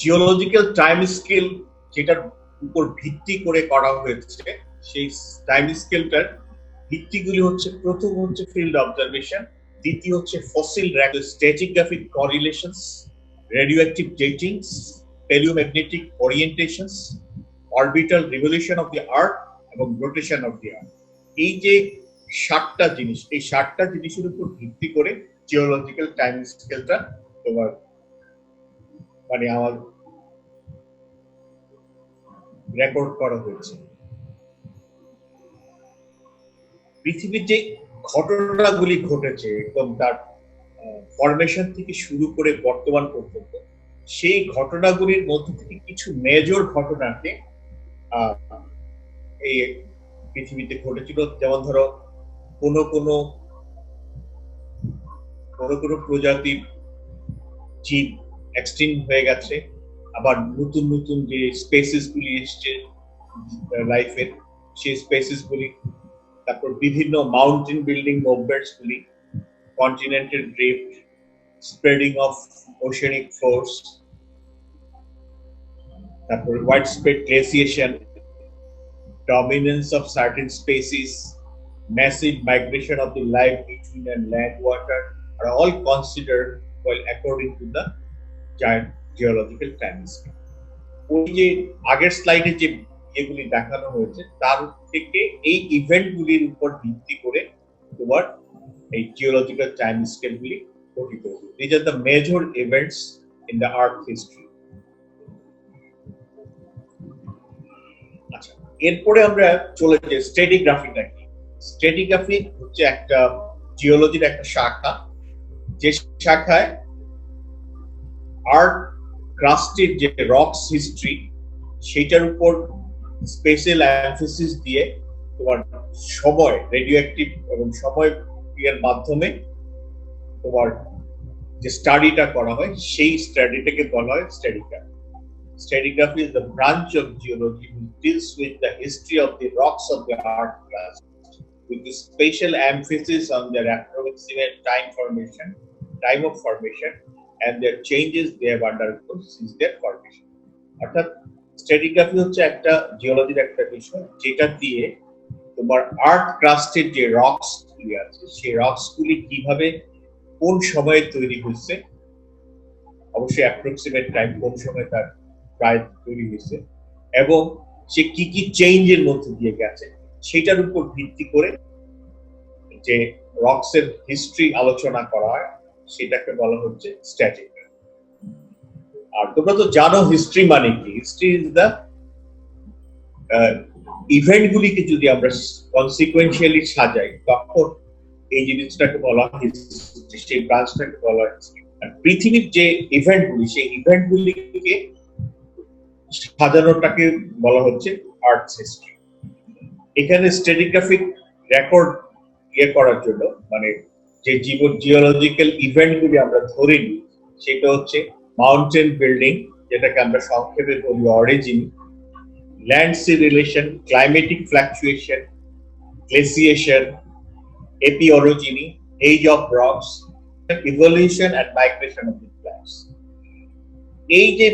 Geological time scale যেটার উপর ভিত্তি করে করা হয়েছে, সেই টাইম স্কেলটার ভিত্তিগুলি হচ্ছে, প্রথম হচ্ছে ফিল্ড অবজারভেশন, দ্বিতীয় হচ্ছে fossil stratigraphic correlations, radioactive datings, palaeomagnetic orientations, orbital revolution of the earth এবং রোটেশন অফ দি আর্থ। এই যে 7টা জিনিস, এই 7টা জিনিসের উপর ভিত্তি করে জিওলজিক্যাল টাইম স্কেলটা তোমার মানে আমার রেকর্ড করা হয়েছে। পৃথিবীর যে ঘটনাগুলি ঘটেছে একদম তার ফরমেশন থেকে শুরু করে বর্তমান পর্যন্ত, সেই ঘটনাগুলির মধ্যে থেকে কিছু মেজর ঘটনাকে এই পৃথিবীতে ঘটেছিল। যেমন ধরো কোন কোন প্রজাতির জীব এক্সটিংক্ট হয়ে গেছে, আবার নতুন নতুন যে স্পেসিস গুলি এসছে লাইফের, সেই স্পেসিস গুলি, তারপর বিভিন্ন মাউন্টেন বিল্ডিং মুভমেন্টস গুলি, continental drift, spreading of oceanic floors, তারপর wide spread glaciation, dominance of certain species, massive migration of the life between land water are all considered well according to the giant geological time scale. ওই যে আগের স্লাইডে যে এগুলি দেখানো হয়েছে তার থেকে এই ইভেন্টগুলির উপর ভিত্তি করে তোমার এই জিওলজিক্যাল টাইম স্কেলগুলি গঠিত হয়েছে। These are the major events in the earth history. আচ্ছা, এরপরে আমরা চলে যাই স্ট্র্যাটিগ্রাফিটা কি। স্ট্র্যাটিগ্রাফি হচ্ছে একটা জিওলজির একটা শাখা, যে শাখায় আর্থ ক্রাস্টের যে রকস হিস্ট্রি সেটার উপর স্পেশাল এমফেসিস দিয়ে তোমার সময়, রেডিওঅ্যাক্টিভ এবং সময় এর মাধ্যমে তোমার যে স্টাডিটা করা হয়, সেই স্টাডিটাকে বলা হয় stratigraphy. Stratigraphy is the branch of geology which deals with the history of the rocks of the earth crust, with a special emphasis on their approximate time of formation, and their changes they have undergone since their formation. অর্থাৎ stratigraphy হচ্ছে একটা জিওলজির একটা বিষয় যেটা দিয়ে তোমার আর্থ ক্রাস্টের যে rocks গুলি আছে, সেই রকস গুলি কিভাবে কোন সময়ে তৈরি হয়েছে, অবশ্যই অ্যাপ্রক্সিমেট টাইম কোন সময় তার প্রায় তৈরি হয়েছে, এবং সে কি কি চেঞ্জের মধ্যে দিয়ে গেছে, সেটার উপর ভিত্তি করে যে রকসের হিস্ট্রি আলোচনা করা হয়, সেটাকে বলা হচ্ছে স্ট্র্যাটিগ্রাফি। আর তোমরা তো জানো হিস্ট্রি মানে কি। হিস্ট্রি ইজ দ্য ইভেন্টগুলিকে যদি আমরা কনসিকুয়েন্সিয়ালি সাজাই, তখন এই জিনিসটাকে বলা হয় হিস্ট্রি, সেই ব্রাঞ্চটাকে বলা হয় হিস্ট্রি। আর পৃথিবীর যে ইভেন্টগুলি, সেই ইভেন্টগুলিকে সাজানোটাকে বলা হচ্ছে আর্থ হিস্ট্রি। এখানে স্ট্র্যাটিগ্রাফিক রেকর্ড করার জন্য মানে যে জিওলজিক্যাল ইভেন্টগুলি আমরা ধরে নিই, সেটা হচ্ছে মাউন্টেন বিল্ডিং, যেটাকে আমরা সংক্ষেপে বলি origin, land sea relation, climatic fluctuation, glaciation, epeirogeny, age of rocks, evolution and migration of the plants. এই যে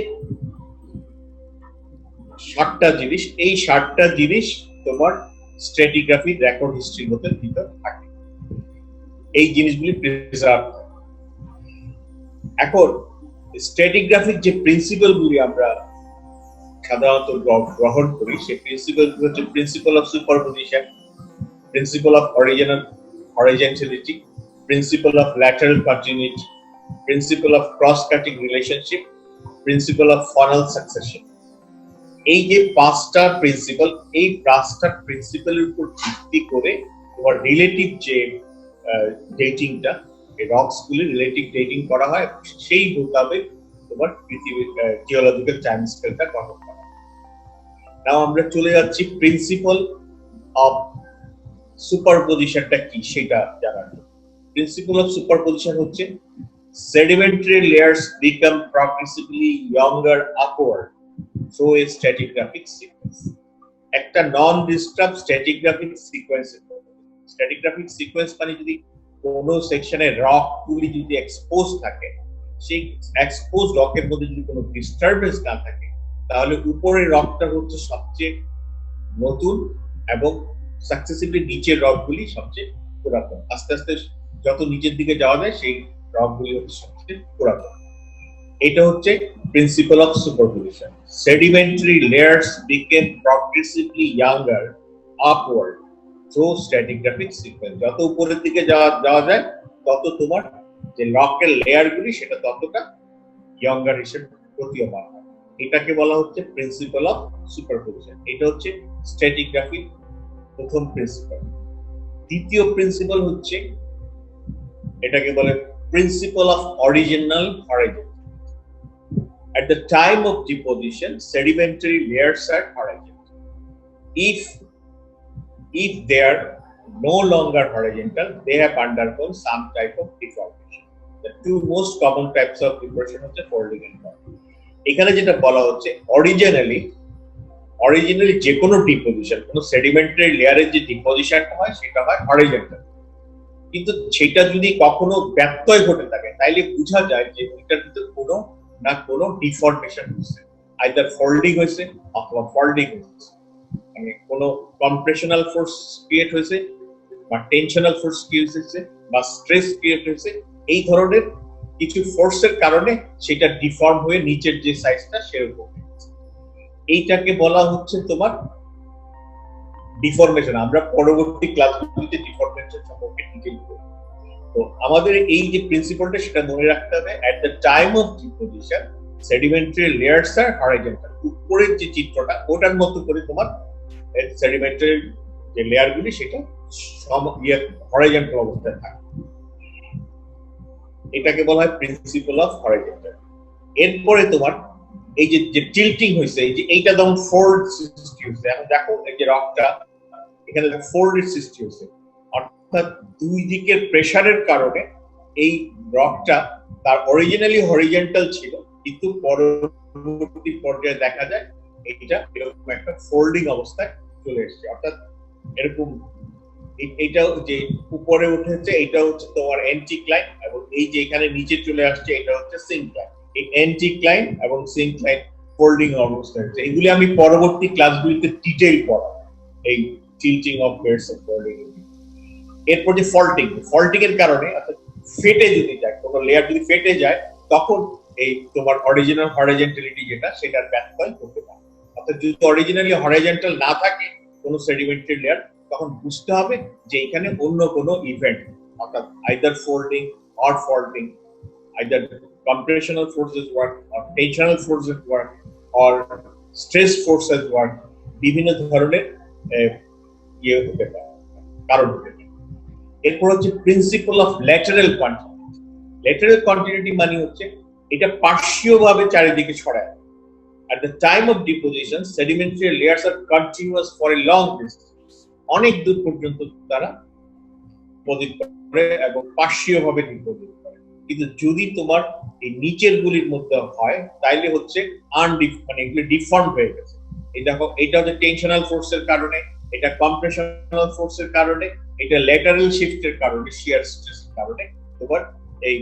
7টা জিনিস, এই 7টা জিনিস তোমার স্ট্র্যাটিগ্রাফি রেকর্ড হিস্ট্রির মধ্যে ভিতর থাকে। এই জিনিসগুলি প্রিজার্ভ। এখন স্ট্র্যাটিগ্রাফিক যে প্রিন্সিপাল গুলি আমরা সাধারণত গ্রহণ করি, সেই প্রিন্সিপাল হচ্ছে principle of superposition, principle of horizontality, principle of lateral continuity, principle of cross cutting relationship, principle of faunal succession. এই যে 5টা প্রিন্সিপাল, এই 5টা প্রিন্সিপালের উপর ভিত্তি করে তোমার রিলেটিভ যে ডেটিংটা, এই রকস গুলি রিলেটিভ ডেটিং করা হয়, সেই মোতাবেক তোমার পৃথিবীর জিওলজিক্যাল টাইম স্কেলটা গঠন করা হয়। নাও আমরা চলে যাচ্ছি প্রিন্সিপাল অফ সুপারপোজিশনটা কি সেটা জানার জন্য। প্রিন্সিপাল অফ সুপারপোজিশন হচ্ছে sedimentary layers become progressively younger upward through a stratigraphic sequence. একটা non disturb stratigraphic sequence. Stratigraphic sequence মানে যদি কোনো সেকশনে রক গুলি যদি এক্সপোজ থাকে, সেই এক্সপোজ রকের মধ্যে যদি কোনো ডিস্টারবেন্স না থাকে, তাহলে উপরের রকটা হচ্ছে সবচেয়ে নতুন এবং সাকসেসিভলি নিচের রকগুলি সবচেয়ে পুরাতন। আস্তে আস্তে যত নিচের দিকে যাওয়া যায় সেই রকগুলি হচ্ছে সবচেয়ে পুরাতন। এটা হচ্ছে principle of superposition. Sedimentary layers become progressively younger upward through stratigraphic sequence. যত উপরের দিকে যাওয়া যায় তত তোমার যে রকের লেয়ারগুলি সেটা ততটা ইয়াঙ্গার হিসেবে প্রতীয়মান হয়। এটাকে বলা হচ্ছে প্রিন্সিপাল অফ সুপারপজিশন। এটা হচ্ছে স্ট্র্যাটিগ্রাফির প্রথম প্রিন্সিপাল। দ্বিতীয় প্রিন্সিপাল হচ্ছে এটাকে বলে principal of original horizontal. At the time of deposition, sedimentary layers are horizontal. If they are no longer horizontal, they have undergone some type of deformation. The two most common types of deformation হচ্ছে folding and bonding. এখানে যেটা বলা হচ্ছে originally যে কোনো deposition, কোনো sedimentary লেয়ারের যে ডিপোজিশন হয় সেটা হয় হরিজন্টাল। কিন্তু সেটা যদি কখনো ব্যত্যয় ঘটে থাকে তাইলে বোঝা যায় যে এটার ভিতরে কোনো না কোনো ডিফর্মেশন হচ্ছে, আইদার ফোল্ডিং হয়েছে অথবা ফল্ডিং হয়েছে, মানে কোনো কম্প্রেশনাল ফোর্স ক্রিয়েট হয়েছে বা টেনশনাল ফোর্স ক্রিয়েট হয়েছে বা স্ট্রেস ক্রিয়েট হয়েছে। এই ধরনের কিছু ফোর্সের কারণে সেটা ডিফর্ম হয়ে নিচের যে সাইজটা সেরকম। এইটাকে বলা হচ্ছে তোমার ডিফরমেশন। আমরা পরবর্তী ক্লাসগুলিতে ডিফরমেশন সম্পর্কে ডিটেইল করব। তো আমাদের এই যে প্রিন্সিপালটা সেটা মনে রাখতে হবে, at the time of deposition sedimentary layers আর হরাইজন্টাল। উপরের যে চিত্রটা ওটার মতো করে তোমার সেডিমেন্টারি যে লেয়ারগুলি সেটা হরাইজন্টাল অবস্থায় থাকে। এটাকে বলা হয় প্রিন্সিপাল অফ হরাইজন্টাল। এরপরে তোমার এই যে টিল্টিং হয়েছে, এই যে এইটা যেমন ফোল্ড সৃষ্টি হয়েছে, এখন দেখো এই যে রকটা এখানে ফোল্ডের সৃষ্টি হয়েছে, অর্থাৎ দুই দিকের প্রেসারের কারণে এই রকটা তার অরিজিনালি হরিজন্টাল ছিল, কিন্তু পরবর্তী পর্যায়ে দেখা যায় এইটা এরকম একটা ফোল্ডিং অবস্থায় চলে এসেছে। অর্থাৎ এরকম এইটা যে উপরে উঠেছে এটা হচ্ছে তোমার এন্টিক্লাইন, এবং এই যে এখানে নিচে চলে আসছে এটা হচ্ছে সিনক্লাইন। এই এন্টিক্লাইন এবং সিনক্লাইন ফোল্ডিং অবস্থায় হচ্ছে। এগুলি আমি পরবর্তী ক্লাসগুলিতে ডিটেইল পড়াবো, এই tilting of plates and folding. এরপর যে ফল্টিং এর কারণে অর্থাৎ ফেটে যদি যায়, কোনো লেয়ার যদি ফেটে যায় তখন এই তোমার অরিজিনাল হরাইজন্টালিটি যেটা সেটার ব্যত্যয় হতে পারে। অর্থাৎ যদি অরিজিনালি হরাইজন্টাল না থাকে কোনো সেডিমেন্টারি লেয়ার, তখন বুঝতে হবে যে এখানে অন্য কোনো ইভেন্ট, অর্থাৎ either folding or faulting, either compressional forces work or tensional forces work or stress forces work, বিভিন্ন ধরনের ইয়ে হতে পারে, কারণ হতে পারে। এরপর হচ্ছে principle of lateral continuity. Lateral continuity মানে হচ্ছে এটা পার্শ্বীয়ভাবে চারিদিকে ছড়ায়। At the time of deposition, sedimentary layers are continuous for a long distance. অনেক দূর পর্যন্ত তারা ডিপোজিট করে এবং পার্শ্বীয়ভাবে ডিপোজিট করে। কিন্তু যদি তোমার এই নিচের গুলির মধ্যে হয় তাইলে হচ্ছে মানে এগুলো ডিফর্ম হয়ে গেছে। এটা হচ্ছে টেনশনাল ফোর্সের কারণে, এটা কম্প্রেশনাল ফোর্সের কারণে, এটা ল্যাটারাল শিফটের কারণে, শিয়ার স্ট্রেসের কারণে তোমার এই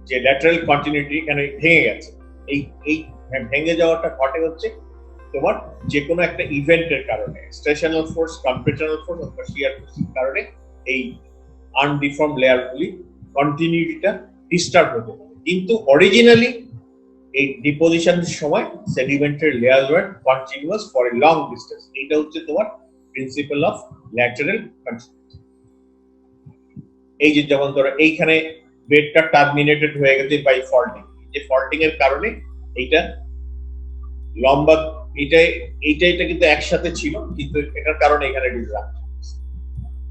যে ল্যাটারাল কন্টিনিউটি এখানে ভেঙে গেছে। এই ভেঙে যাওয়াটা ঘটে হচ্ছে তোমার যে কোনো একটা ইভেন্টের কারণে, স্টেশনাল ফোর্স, কম্প্রেশনাল ফোর্স অথবা শিয়ার ফোর্সের কারণে এই আনডিফর্ম লেয়ারগুলি কন্টিনিউটিটা ডিস্টার্ব হতে পারে। কিন্তু অরিজিনালি এই ডিপোজিশনের সময় sedimentary layers were continuous for a long distance. এটা হচ্ছে তোমার প্রিন্সিপাল অফ ল্যাটারাল কন্টিনিউটি। এই যে যেমন ধরো এইখানে বেডটা টার্মিনেটেড হয়ে গেছে বাই ফল্টিং, যে ফল্টিং এর কারণে এইটা লম্বা, এইটা কিন্তু একসাথে ছিল, কিন্তু এটার কারণে এখানে ডিসরাপশন,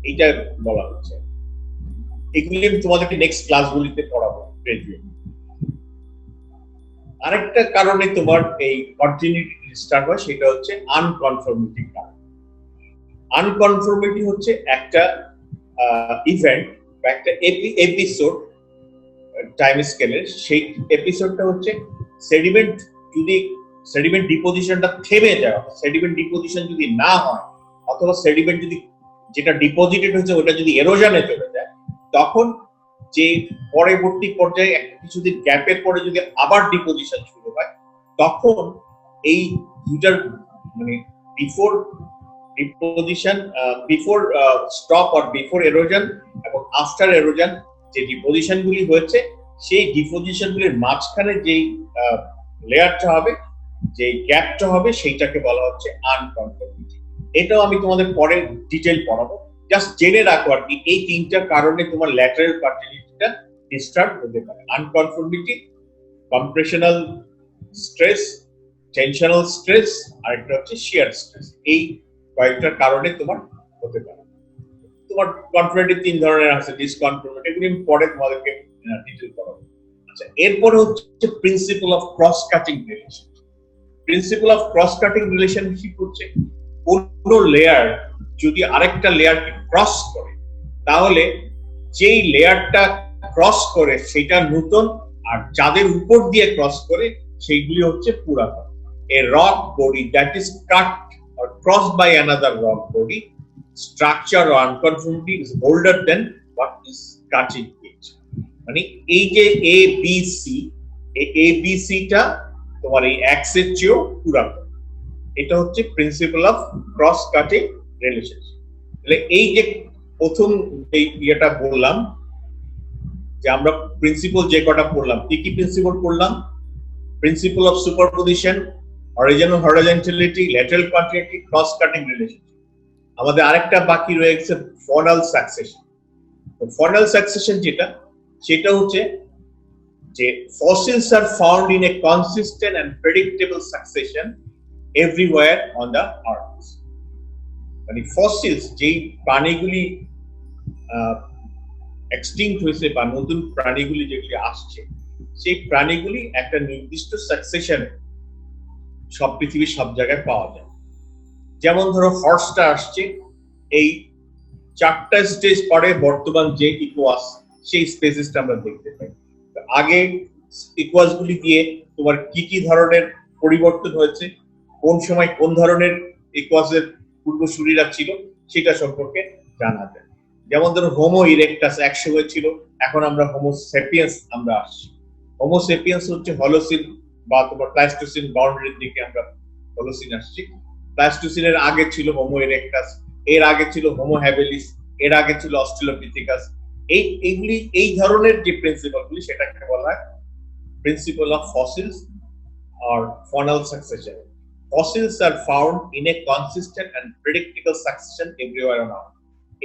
এইটা বলা হচ্ছে। এগুলি আমি তোমাদেরকে নেক্সট ক্লাসগুলিতে পড়াবো। আরেকটা কারণে তোমার এই কন্টিনিউটি ডিস্টার্ব হয়, সেটা হচ্ছে আনকনফর্মিটি কারণ। আনকনফর্মিটি হচ্ছে একটা ইভেন্ট বা একটা এপিসোড টাইম স্কেলের। সেই এপিসোডটা হচ্ছে সেডিমেন্ট ডিপোজিশনটা থেমে যায়, সেডিমেন্ট ডিপোজিশন যদি না হয় অথবা সেডিমেন্ট যদি যেটা ডিপোজিটেড হয়েছে ওটা যদি এরোশনে চলে যায়, তখন যে পরবর্তী পর্যায়ে একটা কিছুদিন গ্যাপের পরে যদি আবার ডিপোজিশন শুরু হয়, তখন এই দুটার মানে before deposition, before stop or before এরোজন এবং আফটার এরোজন যে ডিপোজিশন গুলি হয়েছে, সেই ডিপোজিশন গুলির মাঝখানে যেই লেয়ারটা হবে, যে গ্যাপটা হবে, সেইটাকে বলা হচ্ছে আনকনফর্মিটি। এটাও আমি তোমাদের পরে ডিটেইল পড়াবো। জাস্ট জেনে রাখো আর কি, এই তিনটা কারণে তোমার ল্যাটারাল কন্টিনিউটিটা ডিস্টার্ব হতে পারে: আনকনফর্মিটি, কম্প্রেশনাল স্ট্রেস, টেনশনাল স্ট্রেস, আর একটা হচ্ছে শিয়ার স্ট্রেস। এই কয়েকটার কারণে তোমার হতে পারে। তোমার কনফর্মিটি তিন ধরনের আছে, ডিসকনফর্মিটি, এগুলি আমি পরে তোমাদেরকে ডিটেইল করাবো। আচ্ছা, এরপরে হচ্ছে principle of cross cutting relation. Principal of cross cutting relationship হচ্ছে কোন লেয়ার যদি আরেকটা লেয়ারকে ক্রস করে, তাহলে যেই লেয়ারটা ক্রস করে সেটা নতুন, আর যাদের উপর দিয়ে ক্রস করে সেইগুলি হচ্ছে পুরাতন। A rock body that is cut or crossed by another rock body, structure or unconformity is older than what is cutting it. মানে এই যে A B C, A B C টা তোমার এই এক্সের চেয়েও পুরাতন। এটা হচ্ছে principle of cross cutting relationship. তাহলে এই যে প্রথম এই ইয়েটা বললাম, যে আমরা প্রিন্সিপাল যে কটা পড়লাম, কি কি প্রিন্সিপাল পড়লাম? Principle of superposition, original horizontality, lateral continuity, cross cutting relationship. আমাদের আরেকটা বাকি রয়েছে ফনাল সাকসেশন। তো ফনাল সাকসেশন যেটা, সেটা হচ্ছে যে fossils are found in a consistent and predictable succession everywhere on the earth. মানে ফসিলস, যেই প্রাণীগুলি এক্সটিংক্ট হয়েছে বা নতুন প্রাণীগুলি যেগুলি আসছে, সেই প্রাণীগুলি একটা নির্দিষ্ট সাকসেশনে সব পৃথিবীর সব জায়গায় পাওয়া যায়। যেমন ধরো হর্সটা আসছে, এই 4টা স্টেজ পরে বর্তমান যে ইকুয়াস, সেই স্পেসিসটা আমরা দেখতে পাই। আগে ইকুয়াস গুলি দিয়ে তোমার কি কি ধরনের পরিবর্তন হয়েছে, কোন সময় কোন ধরনের ইকুয়াসের পূর্বসূরীরা ছিল, সেটা সম্পর্কে জানা যায়। যেমন ধরো হোমো ইরেক্টাস একসময় ছিল, এখন আমরা হোমো সেপিয়েন্স আমরা আসছি। হোমো সেপিয়েন্স হচ্ছে হলোসিন বা তোমার প্লাস্টোসিন বাউন্ডারির দিকে আমরা হলোসিন আসছি। প্লাস্টোসিনের আগে ছিল হোমো ইরেক্টাস, এর আগে ছিল হোমো হ্যাবিলিস, এর আগে ছিল অস্ট্রেলোপিথেকাস। এইগুলি, এই ধরনের যে প্রিন্সিপাল গুলি, সেটাকে বলা হয় principal of fossils or faunal succession. Fossils are found in a consistent and predictable succession everywhere on Earth.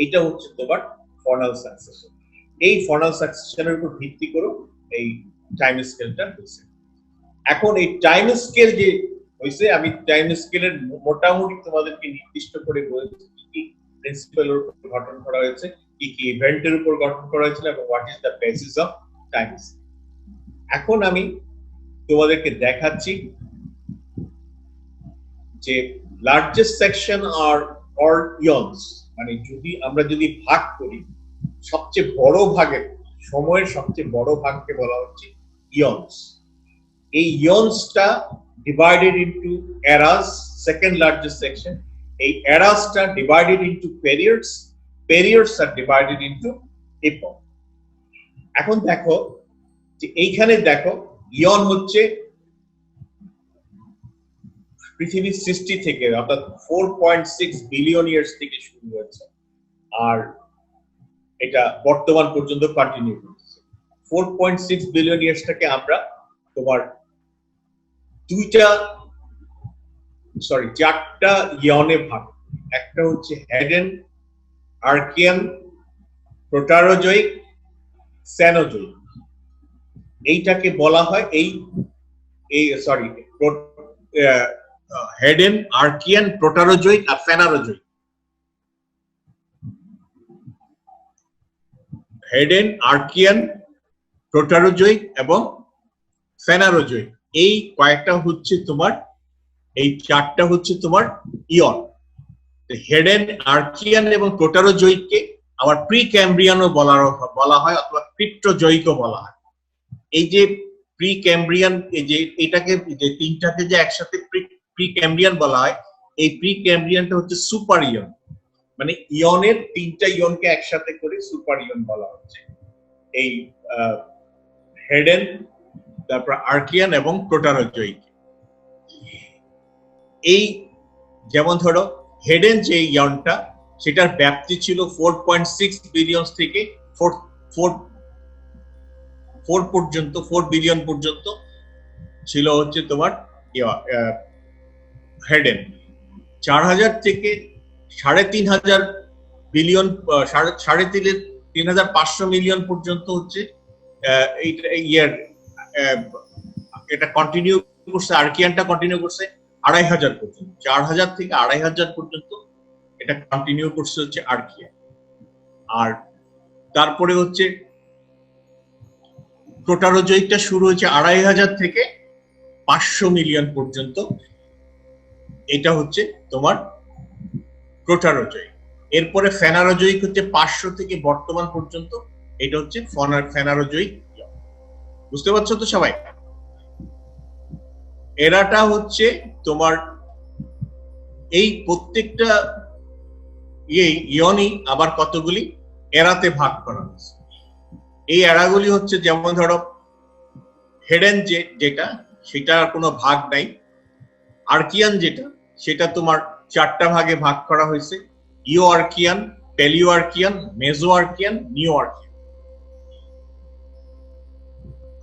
এইটা হচ্ছে তোমার faunal succession. এই faunal succession এর উপর ভিত্তি করে এই টাইম স্কেলটা হয়েছে। এখন এই টাইম স্কেল যে হয়েছে, আমি টাইম স্কেলের মোটামুটি তোমাদেরকে নির্দিষ্ট করে বলেছি কি কি প্রিন্সিপালের উপর গঠন করা হয়েছে, কি কি ইভেন্টের উপর গঠন করা হয়েছিল, এবং what is the basis of time. এখন আমি তোমাদেরকে দেখাচ্ছি যে লার্জেস্ট সেকশন আর ইয়নস, মানে আমরা যদি ভাগ করি, সবচেয়ে বড় ভাগের, সময়ের সবচেয়ে বড় ভাগকে বলা হচ্ছে ইয়নস। এই ইয়নসটা divided into eras, second largest section. এই এরাসটা ডিভাইডেড ইনটু পেরিয়ডস, পেরিয়ডস আর ডিভাইডেড ইনটু এপক। এখন দেখো যে এইখানে দেখো, ইয়ন হচ্ছে পৃথিবীর সৃষ্টি থেকে, অর্থাৎ 4.6 বিলিয়ন ইয়ার্স থেকে শুরু হয়েছে, আর এটা বর্তমান পর্যন্ত কন্টিনিউ করছে। 4.6 বিলিয়ন ইয়ার্সটাকে আমরা তোমার চারটা ইয়নে ভাগ। একটা হচ্ছে হেডেন, আর্কিয়ান, প্রোটারোজোইক, সেনোজোইক। এইটাকে বলা হয় হেডেন, আর্কিয়ান, প্রোটারোজোইক আর ফেনারোজোইক। হেডেন, আর্কিয়ান, প্রোটারোজোইক এবং ফেনারোজোইক, এই কয়েকটা হচ্ছে তোমার, এই চারটা হচ্ছে তোমার ইয়ন। হেডেন, আর্কিয়ান এবং প্রোটারোজোইককে আবার প্রি ক্যাম্ব্রিয়ানও বলা হয়, অথবা ক্রিপ্টোজোইকও বলা হয়। এই যে প্রি ক্যাম্ব্রিয়ান, এই যে এটাকে, যে তিনটাকে যে একসাথে প্রি ক্যাম্ব্রিয়ান বলা হয়, এই প্রি ক্যাম্ব্রিয়ানটা হচ্ছে সুপার ইয়ন, মানে ইয়নের তিনটা ইয়নকে একসাথে করে সুপার ইয়ন বলা হচ্ছে। এই হেডেন, তারপর আর্কিয়ান এবং প্রোটারোজোয়িক। এই যেমন ধরো হেডেন যে ইয়নটা, সেটার ব্যাপ্তি ছিল 4.6 বিলিয়ন থেকে 4 পর্যন্ত, 4 বিলিয়ন পর্যন্ত ছিল হচ্ছে তোমার হেডেন। 4000 থেকে 3500 বিলিয়ন, 3500 মিলিয়ন পর্যন্ত হচ্ছে এটা কন্টিনিউ করছে, আর্কিয়ানটা কন্টিনিউ করছে 2500 পর্যন্ত। 4000 থেকে 2500 পর্যন্ত এটা কন্টিনিউ করছে হচ্ছে আর্কিয়ান। আর তারপরে হচ্ছে প্রোটারোজোয়িকটা শুরু হয়েছে 2500 থেকে 500 মিলিয়ন পর্যন্ত, এটা হচ্ছে তোমার প্রোটারোজোয়িক। এরপরে ফেনারোজোয়িক হচ্ছে 500 থেকে বর্তমান পর্যন্ত, এটা হচ্ছে ফেনারোজোয়িক। বুঝতে পারছো তো সবাই? এরাটা হচ্ছে তোমার এই প্রত্যেকটা ইয়নই আবার কতগুলি এরাতে ভাগ করা হয়েছে। এই এরাগুলি হচ্ছে যেমন ধরো হেডেন যেটা, সেটার কোনো ভাগ নাই। আর্কিয়ান যেটা, সেটা তোমার 4টা ভাগে ভাগ করা হয়েছে: ইও আর্কিয়ান, প্যালিও আর্কিয়ান, মেজো আর্কিয়ান, নিও আর্কিয়ান।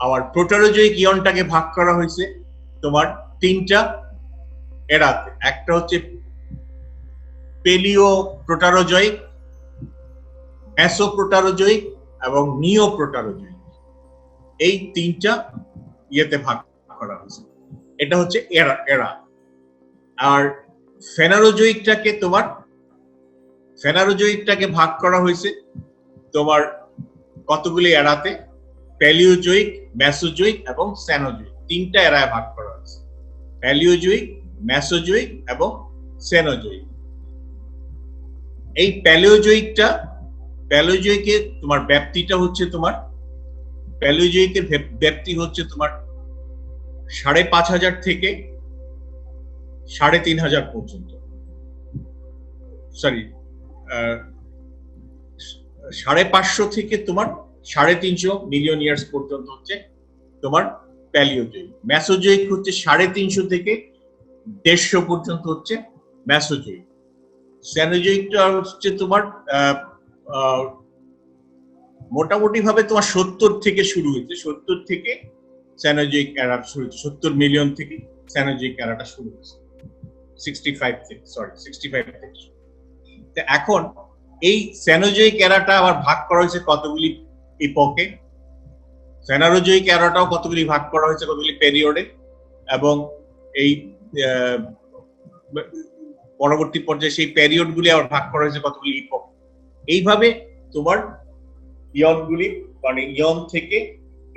আবার প্রোটারোজোয়িক ইয়নটাকে ভাগ করা হয়েছে তোমার 3টা এরাতে। একটা হচ্ছে পেলিও প্রোটারোজোয়িক, মেসো প্রোটারোজোয়িক এবং নিও প্রোটারোজোয়িক। এই 3টা ইয়েতে ভাগ করা হয়েছে। এটা হচ্ছে এরা। আর ফেনারোজোয়িকটাকে ভাগ করা হয়েছে তোমার কতগুলি এরাতে: প্যালিওজোয়িক, মেসোজোয়িক এবং সেনোজোয়িক। 3টা এরায় ভাগ করা হয়েছে: প্যালিওজোয়িক, মেসোজোয়িক এবং সেনোজোয়িক। এই প্যালিওজোয়িকের তোমার ব্যাপ্তিটা হচ্ছে তোমার, প্যালিওজোয়িকের ব্যাপ্তি হচ্ছে তোমার 5,500 থেকে 3,500 পর্যন্ত। সরি, 550 থেকে তোমার 350 মিলিয়ন ইয়ার্স পর্যন্ত হচ্ছে তোমার প্যালিওজোয়িক। মেসোজোয়িক হচ্ছে 350 থেকে 150 পর্যন্ত হচ্ছে মেসোজোয়িক। সেনোজোয়িকটা হচ্ছে তোমার মোটামুটি ভাবে তোমার 70 থেকে শুরু হয়েছে। 70 থেকে সেনোজোয়িক এরা শুরু হয়েছে। 70 মিলিয়ন থেকে সেনোজোয়িক এরাটা শুরু হয়েছে। 65 থেকে। এখন এই সেনোজোয়িক এরাটা আবার ভাগ করা হয়েছে কতগুলি ইপকে। ফেনারোজোয়িক এরাটাও কতগুলি ভাগ করা হয়েছে কতগুলি পেরিয়ডে, এবং এই পরবর্তী পর্যায়ে সেই পেরিয়ড গুলি আবার ভাগ করা হয়েছে কতগুলি ইপক। এইভাবে তোমার ইয়নগুলি, মানে ইয়ন থেকে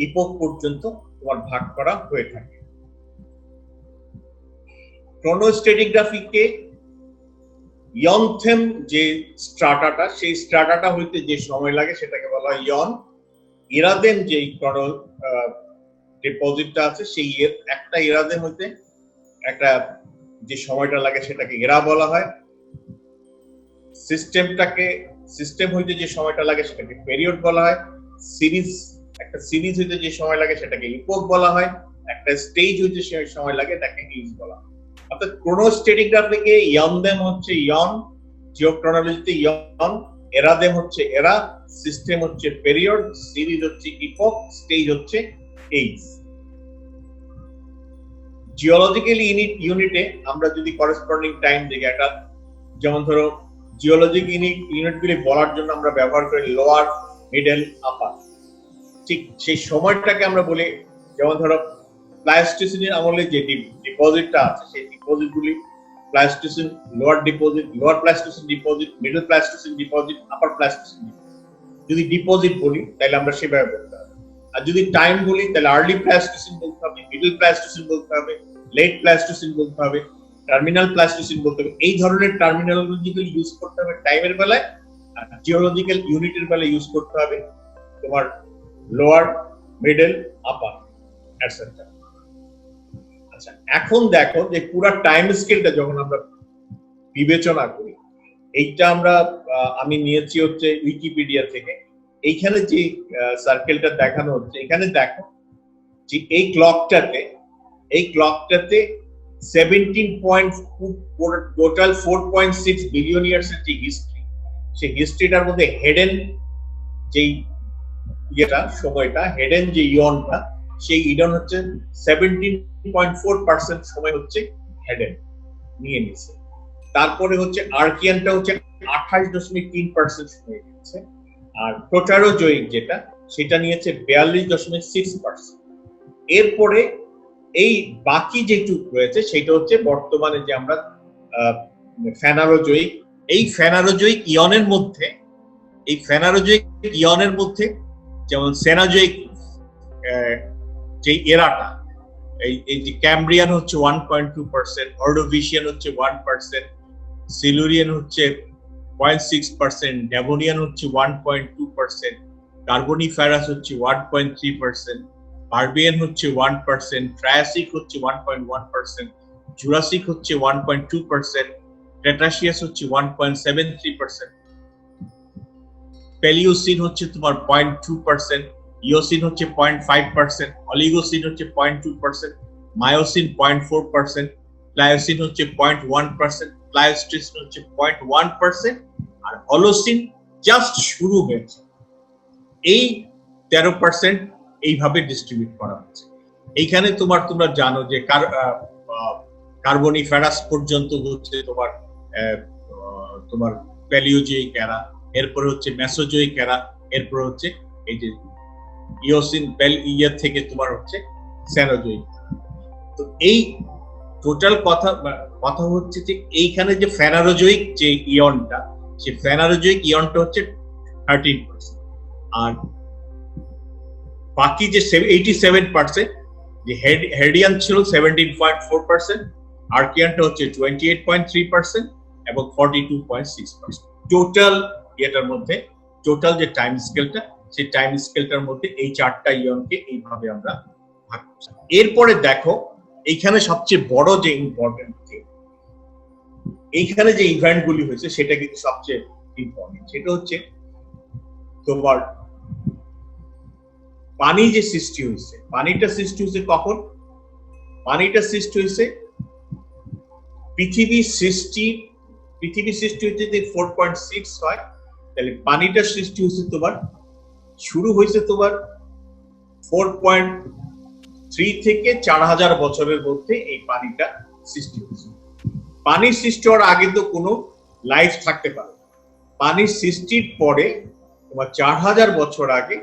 ইপক পর্যন্ত তোমার ভাগ করা হয়ে থাকে। ক্রোনোস্ট্রাটিগ্রাফিকে ইয়নথেম যে স্ট্রাটাটা, সেই স্ট্রাটাটা হইতে যে সময় লাগে সেটাকে বলা হয় ইয়ন। ইরাদেন যে ডিপোজিটটা আছে, সেই একটা ইরাদেন হইতে একটা যে সময়টা লাগে সেটাকে এরা বলা হয়। সিস্টেম হইতে যে সময়টা লাগে সেটাকে পেরিয়ড বলা হয়। একটা সিরিজ হইতে যে সময় লাগে সেটাকে ইপক বলা হয়। একটা স্টেজ হইতে যে সময় লাগে তাকে এজ বলা হয়। অর্থাৎ ক্রোনোস্ট্রাটিগ্রাফিকে ইয়নদেম হচ্ছে ইয়ন, জিওক্রোনোলজিতে ইয়ন, এরাদেম হচ্ছে এরা, সিস্টেম হচ্ছে পেরিয়ড, সিরিজ হচ্ছে ইপক, স্টেজ হচ্ছে এজ। জিওলজিক্যাল ইউনিটে আমরা যদি করেসপন্ডিং টাইম দেখি, একটা যেমন ধরো জিওলজিক ইউনিটগুলি বলার জন্য আমরা ব্যবহার করি লোয়ার, মিডল, আপার। ঠিক সেই সময়টাকে আমরা বলি, যেমন ধরো প্লাইস্টোসিনের আমলে যে ডিপোজিটটা আছে, সেই ডিপোজিটগুলি Pleistocene, lower Pleistocene deposit, middle Pleistocene deposit, upper Pleistocene deposit. যদি ডিপোজিট বলি তাহলে আমরা সেভাবে বলতে হবে। আর যদি টাইম বলি তাহলে আর্লি প্লাইস্টোসিন বলতে হবে, মিডল প্লাইস্টোসিন বলতে হবে, লেট প্লাইস্টোসিন বলতে হবে, টার্মিনাল প্লাইস্টোসিন বলতে হবে। এই ধরনের টার্মিনোলজিক্যাল ইউজ করতে হবে টাইমের বেলায়, আর জিওলজিক্যাল ইউনিটের বেলায় ইউজ করতে হবে তোমার লোয়ার, মিডল, আপার, এটসেট্রা। আচ্ছা, এখন দেখো যে পুরো টাইম স্কেলটা যখন আমরা বিবেচনা করি, এইটা আমি নিয়েছি হচ্ছে উইকিপিডিয়া থেকে। এইখানে যে সার্কেলটা দেখানো হচ্ছে, এখানে দেখো যে এই ক্লকটাতে 17.4 টোটাল 4.6 বিলিয়ন ইয়ার্স এর যে হিস্ট্রি, সেই হিস্ট্রিটার মধ্যে হেডেন যেই সময়টা, হেডেন যে ইয়নটা, সেই ইয়ন হচ্ছে 17.4% সময় হচ্ছে হেডেন নিয়ে নিছে। তারপরে হচ্ছে আর্কিয়ানটা হচ্ছে 28.3% সময় নিয়েছে, আর প্রোটারোজোয়িক যেটা সেটা নিয়েছে 42.6%। এরপরে এই বাকি যেটুক রয়েছে সেটা হচ্ছে বর্তমানে যে আমরা ফেনারোজোয়িক, এই ফেনারোজোয়িক ইয়নের মধ্যে যেমন সেনাজোয়িক যে এরাটা, এই যে ক্যামব্রিয়ান হচ্ছে 1.2%, অর্ডোভিশিয়ান হচ্ছে 1%, সিলুরিয়ান হচ্ছে 0.6%, ডেভোনিয়ান হচ্ছে 1.2%, কার্বনিফেরাস হচ্ছে 1.3%, পার্বিয়ান হচ্ছে 1%, ট্রায়াসিক হচ্ছে 1.1%, জুরাসিক হচ্ছে 1.2%, ক্রেটাসিয়াস হচ্ছে 1.73%, প্যালিওসিন হচ্ছে তোমার 0.2%, ইওসিন হচ্ছে 0.5%, অলিগোসিন হচ্ছে 0.2%, মায়োসিন 0.4%, প্লায়োসিন হচ্ছে 0.1%, প্লায়োস্টোসিন হচ্ছে 0.1%, আর হলোসিন জাস্ট শুরু হয়েছে। এই 13% এইভাবে ডিস্ট্রিবিউট করা হচ্ছে। এইখানে তোমরা জানো যে কার্বনিফেরাস পর্যন্ত হচ্ছে তোমার প্যালিওজোয়িক এরা, এরপরে হচ্ছে মেসোজোয়িক এরা, এরপর হচ্ছে এই যে ইওসিন থেকে তোমার হচ্ছে সেনোজোয়িক। তো এই টোটাল কথা হচ্ছে যে এইখানে যে ফেনারোজোয়িক যে ইয়নটা, সেই ফেনারোজোয়িক ইয়নটা হচ্ছে 13%, আর বাকি যে 87% যে হেডিয়ান ছিল 17.4%, আর্কিয়ানটা হচ্ছে 28.3% এবং 42.6%। টোটাল এটার মধ্যে টোটাল যে টাইম স্কেলটা, সেই টাইম স্কেলটার মধ্যে এই চারটা ইয়নকে এইভাবে আমরা ভাগ করছি। এরপরে দেখো এইখানে সবচেয়ে বড় যে ইম্পর্টেন্ট, এইখানে যে ইভেন্ট গুলি হয়েছে সেটা কিন্তু সবচেয়ে ইম্পর্টেন্ট। সেটা হচ্ছে তোমার পানি যে সৃষ্টি হয়েছে, পানিটা সৃষ্টি হয়েছে কখন? পানিটা সৃষ্টি হয়েছে পৃথিবী সৃষ্টি হচ্ছে যে 4.6 হয়, তাহলে পানিটা সৃষ্টি হয়েছে তোমার শুরু হয়েছে তোমার 4.3 থেকে 4000 বছরের মধ্যে এই পানিটা সৃষ্টি হয়েছে। পানির সৃষ্টি হওয়ার আগে তো কোনো লাইফ থাকতে পারে। পানির সৃষ্টির পরে তোমার 4000 বছর আগে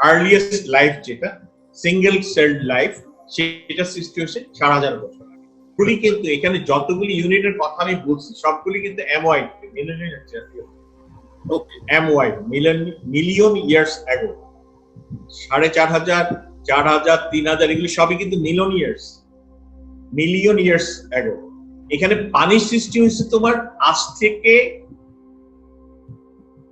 আর্লিয়েস্ট লাইফ যেটা সিঙ্গেল সেলড লাইফ, সেটা সৃষ্টি হয়েছে 4000 বছর আগে। গুলি কিন্তু এখানে যতগুলি ইউনিটের কথা আমি বলছি সবগুলি কিন্তু এমওয়াই, মিলিয়ন ইয়ার্স অ্যাগো। 4500, 4000, 3000 এগুলি সবই কিন্তু মিলিয়ন ইয়ার্স অ্যাগো। এখানে পানির সৃষ্টি হয়েছে তোমার আজ থেকে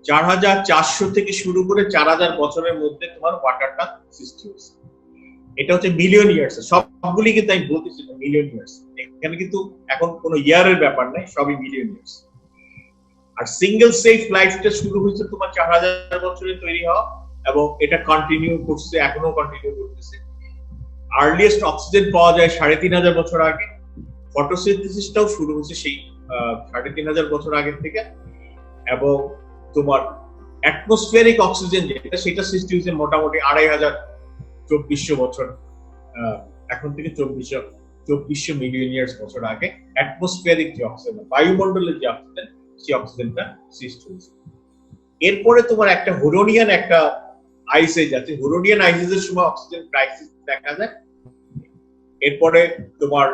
4400 থেকে শুরু করে 4000 বছরের মধ্যে তোমার ওয়াটারটা সৃষ্টি হয়েছে। এটা হচ্ছে মিলিয়ন ইয়ার্স। সবগুলি কিন্তু আমি বলতেছি মিলিয়ন ইয়ার্স, এখানে কিন্তু এখন কোনো ইয়ারের ব্যাপার নাই, সবই মিলিয়ন ইয়ার্স। আর সিঙ্গেল সেফ লাইফটা শুরু হয়েছে তোমার 4000 বছরে তৈরি হওয়া, এবং এটা কন্টিনিউ করছে, এখনো কন্টিনিউ করতেছে। আর্লিয়েস্ট অক্সিজেন পাওয়া যায় 3500 বছর আগে। ফটোসিনথেসিসটাও শুরু হয়েছে সেই 3500 বছর আগে থেকে, এবং তোমার অ্যাটমসফিয়ারিক অক্সিজেন যেটা, সেটা সৃষ্টি হয়েছে মোটামুটি 2500 বছর, এখন থেকে 2400 মিলিয়ন ইয়ার্স বছর আগে। অ্যাটমসফিয়ারিক যে অক্সিজেন, বায়ুমণ্ডলের যে অক্সিজেন, সেই অক্সিজেনটা সৃষ্টি হয়েছে। এরপরে তোমার একটা হুরোনিয়ান একটা আইস এজ আছে। হুরোনিয়ান আইস এজের সময় অক্সিজেন ক্রাইসিস দেখা যায়। এরপরে তোমার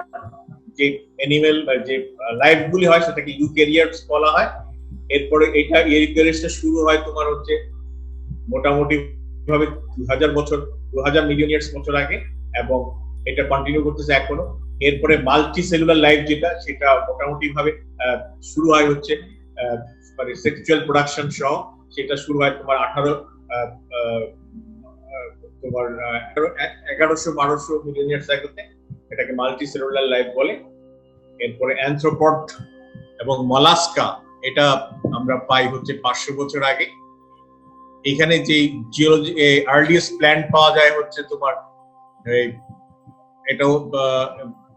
যে অ্যানিমেল বা যে লাইফ গুলি হয় সেটাকে ইউক্যারিওটস বলা হয়। এরপরে এটা ইউক্যারিওটসটা শুরু হয় তোমার হচ্ছে মোটামুটি ভাবে 2000 মিলিয়ন ইয়ার্স বছর আগে, এবং এটা কন্টিনিউ করতেছে এখনো। এরপরে মাল্টি সেলুলার লাইফ যেটা, সেটা মোটামুটি ভাবে শুরু হয় হচ্ছে মানে সেক্সুয়াল প্রোডাকশন সহ, সেটা শুরু হয় তোমার 1100-1200 মিলিয়ন ইয়ার্স আগেতে, এটাকে মাল্টি সেলুলার লাইফ বলে। এরপরে অ্যানথ্রোপড এবং মলাস্কা, এটা আমরা পাই হচ্ছে 500 বছর আগে। এখানে যে জিওলজি আর্লিয়েস্ট প্ল্যান্ট পাওয়া যায় হচ্ছে তোমার এটাও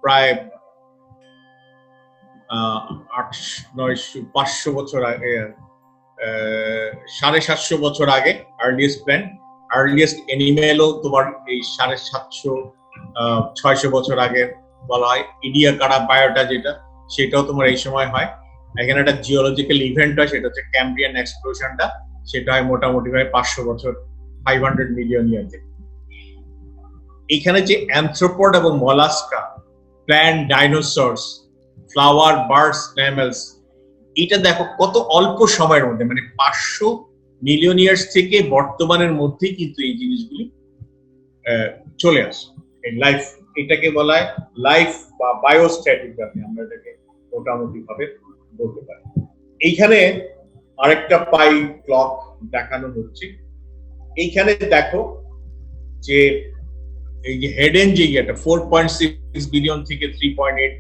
প্রায় 500 বছর আগে, 750 বছর আগে আর্লিয়েস্ট প্ল্যান্ট। আর্লিয়েস্ট এনিমেলও তোমার এই 750-600 বছর আগে বলা হয়। ইডিয়াকারা বায়োটা যেটা, সেটাও তোমার এই সময় হয়। এখানে একটা জিওলজিক্যাল ইভেন্ট হয়, সেটা হচ্ছে ক্যাম্ব্রিয়ান এক্সপ্লোশনটা, সেটা হয় মোটামুটি 500 বছর, 500 মিলিয়ন ইয়ার। এখানে যে অ্যানথ্রোপড এবং mollusca, plant, dinosaurs, flower, birds, mammals, এটা দেখো কত অল্প সময়ের মধ্যে, মানে 500 মিলিয়ন ইয়ার্স থেকে বর্তমানের মধ্যে কিন্তু এই জিনিসগুলি চলে আসে। এই লাইফ, এটাকে বলা হয় লাইফ বা বায়োস্ট্র্যাটিগ্রাফি, আমরা এটাকে মোটামুটি ভাবে বলতে পারি। এইখানে আরেকটা পাই ক্লক দেখানো হচ্ছে। এইখানে দেখো যে এই যে হেডেন যে ইয়েটা 4.6 বিলিয়ন থেকে 3.8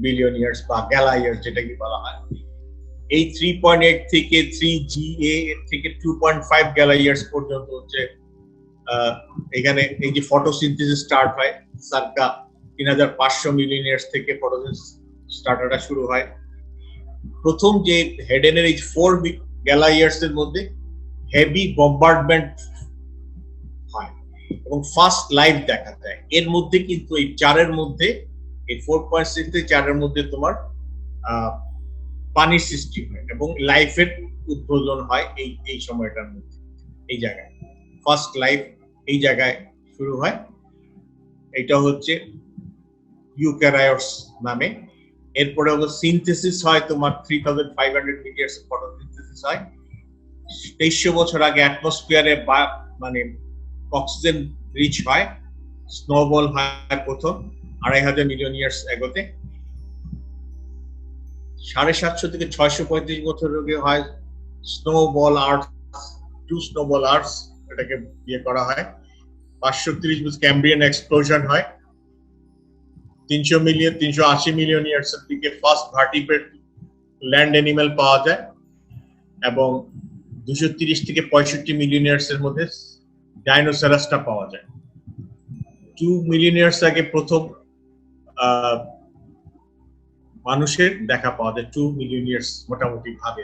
বিলিয়ন ইয়ার্স বা গ্যালা ইয়ার্স যেটাকে বলা হয়, এই 3.8 থেকে 3GA থেকে 2.5 গ্যালা ইয়ার্স পর্যন্ত হচ্ছে এখানে এই যে ফটোসিনথেসিস স্টার্ট হয়। সার্কা 3500 মিলিয়ন ইয়ার্স থেকে ফটোসিনথেসিস স্টার্টারটা শুরু হয়। প্রথম যে হেডেনের এই 4 গ্যালা ইয়ার্স এর মধ্যে হেভি বম্বার্ডমেন্ট হয় এবং ফার্স্ট লাইফ দেখা যায়। এর মধ্যে কিন্তু এই 4-এর মধ্যে, এই 4.6 থেকে 4-এর মধ্যে তোমার পানির সৃষ্টি হয় এবং লাইফের উদ্বোধন হয় এই সময়টার মধ্যে। এই জায়গায় ফার্স্ট লাইফ এই জায়গায় শুরু হয়। এটা হচ্ছে ইউক্যারিওটস নামে। এরপরে হলো সিনথেসিস হয় তোমার 3500 মিলিয়ন ফটোসিনথেসিস হয়। 2300 বছর আগে অ্যাটমসফিয়ারে মানে অক্সিজেন রিচ হয়। স্নোবল হয় প্রথম 2500 মিলিয়ন ইয়ার্স এগোতে। 750 থেকে 635 বছর আগে হয় স্নোবল আর্থ, 2 স্নোবল আর্থ, এটাকে ইয়ে করা হয়। 530 বছর ক্যাম্ব্রিয়ান এক্সপ্লোশন হয়। 380 মিলিয়ন ইয়ার্স এর দিকে ফার্স্ট ভার্টিব্রেট ল্যান্ড অ্যানিমাল পাওয়া যায় এবং 230 থেকে 65 মিলিয়ন ইয়ার্স এর মধ্যে ডাইনোসরাসটা পাওয়া যায়। 2 মিলিয়ন ইয়ার্স আগে প্রথম মানুষের দেখা পাওয়া যায়। 2 মিলিয়ন ইয়ার্স মোটামুটি ভাবে,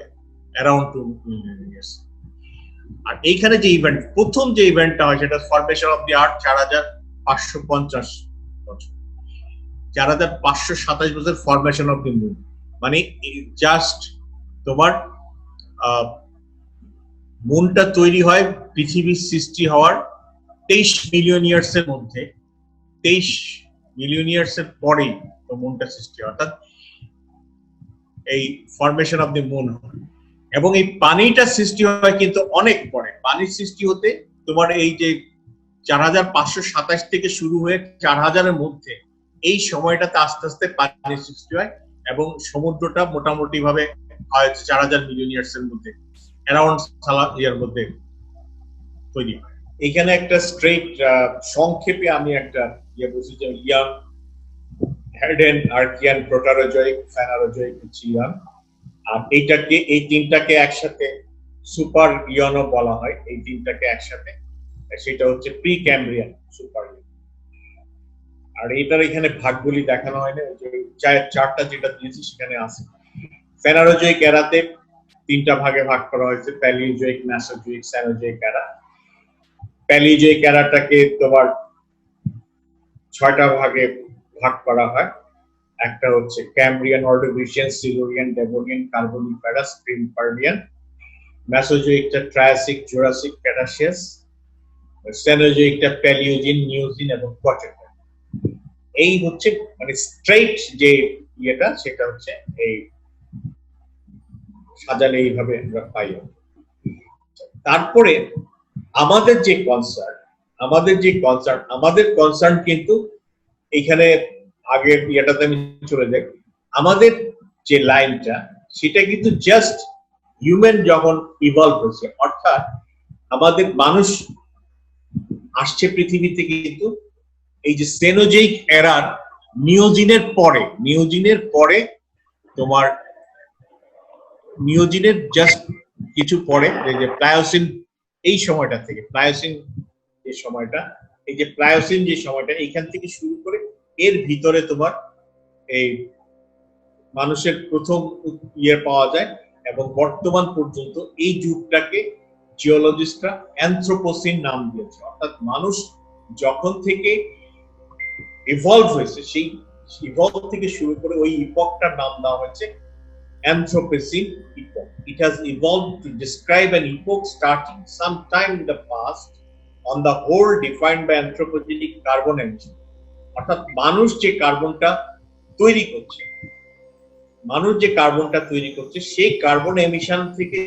অ্যারাউন্ড 2 মিলিয়ন ইয়ার্স। আর এইখানে যে ইভেন্ট, প্রথম যে ইভেন্টটা হয় সেটা ফরমেশন অফ দি আর্থ 4550 বছর, 4527 বছর ফরমেশন অফ দি মুন। মানে জাস্ট তোমার মুনটা তৈরি হয় পৃথিবীর সৃষ্টি হওয়ার 23 মিলিয়ন ইয়ার্স এর মধ্যে। 23 মিলিয়ন ইয়ার্স এর পরেই তো মুনটা সৃষ্টি হয়, অর্থাৎ এই ফরমেশন অফ দি মুন হয়। এবং এই পানিটা সৃষ্টি হয় কিন্তু অনেক পরে। পানির সৃষ্টি হতে তোমার এই যে 4527 থেকে শুরু হয়ে 4000 এর মধ্যে, এই সময়টাতে আস্তে আস্তে পানির সৃষ্টি হয় এবং সমুদ্রটা মোটামুটি ভাবে 4000 মিলিয়ন ইয়ার্স এর মধ্যে, অ্যারাউন্ড ইয়ার মধ্যে তৈরি হয়। এখানে একটা স্ট্রেট সংক্ষেপে আমি একটা ইয়ে বলছি যে ইয়াং, হেডেন, আর্কিয়ান, প্রোটারোজোয়িক, ফেনারোজোয়িক, ইয়াং। আর এইটাকে, এই তিনটাকে একসাথে সুপার ইয়নও বলা হয়। এই তিনটাকে একসাথে, সেটা হচ্ছে প্রি ক্যাম্ব্রিয়ান সুপার ইয়ন। আর এটার এখানে ভাগগুলি দেখানো হয় না, যে চারটা যেটা দিয়েছি সেখানে আছে। ফেনারোজোয়িক এরাতে 3টা ভাগে ভাগ করা হয়েছে, Palaeozoic, Mesozoic, Cenozoic era. Palaeozoic এরাটাকে তোমার 6টা ভাগে ভাগ করা হয়। একটা হচ্ছে Cambrian, Ordovician, Silurian, Devonian, Carboniferous, Permian. মেসোজোয়িকটা ট্রায়াসিক, জুরাসিক, ক্রেটাসিয়াস। সেনোজোয়িকটা প্যালিওজিন, নিওজিন এবং কোয়াটারটার। এই হচ্ছে মানে স্ট্রেট যে ইয়েটা, সেটা হচ্ছে এই সাজালে এইভাবে আমরা পাই। তারপরে আমাদের যে কনসার্ন কিন্তু এখানে আগের ইয়েটাতে আমি চলে যাই। আমাদের যে লাইনটা, সেটা কিন্তু জাস্ট হিউম্যান যখন ইভলভ হয়েছে, অর্থাৎ আমাদের মানুষ আসছে পৃথিবীতে কিন্তু এই যে সেনোজোয়িক এরার নিওজিনের পরে তোমার নিওজিনের জাস্ট কিছু পরে, এই যে প্লায়োসিন এই সময়টা থেকে প্লায়োসিন যে সময়টা, এই যে প্লায়োসিন যে সময়টা, এইখান থেকে শুরু করে এর ভিতরে তোমার এই মানুষের প্রথম ইয়ে পাওয়া যায় এবং বর্তমান পর্যন্ত এই যুগটাকে জিওলজিস্টরা অ্যানথ্রোপোসিন নাম দিয়েছে। অর্থাৎ মানুষ যখন থেকে ইভলভ হয়েছে সেই ইভলভ থেকে শুরু করে ওই ইপকটার নাম দেওয়া হয়েছে Anthropocene epoch. It has evolved to describe an epoch starting sometime in the past, on the whole defined by anthropogenic carbon emission. অর্থাৎ মানুষ যে কার্বনটা তৈরি করছে, সেই কার্বন এমিশন থেকে